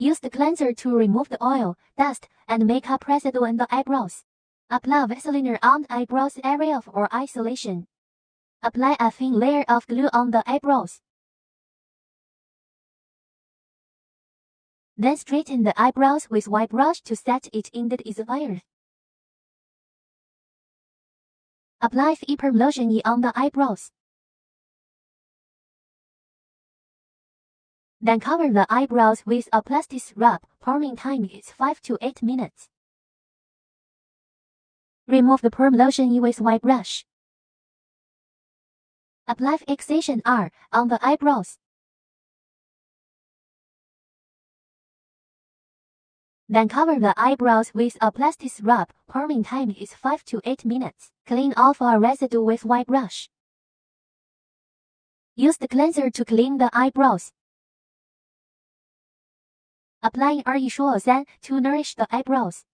Use the cleanser to remove the oil, dust, and makeup residue on the eyebrows. Apply Vaseline on the eyebrows area for isolation. Apply a thin layer of glue on the eyebrows. Then straighten the eyebrows with white brush to set it in the desired. Apply Perm lotion on the eyebrows. Then cover the eyebrows with a plastic wrap. Perming time is 5 to 8 minutes. Remove the Perm lotion with white brush. Apply Fixation R on the eyebrows. Then cover the eyebrows with a plastic wrap. Perming time is 5 to 8 minutes. Clean off a residue with white brush. Use the cleanser to clean the eyebrows. Applying ELASH.RO to nourish the eyebrows.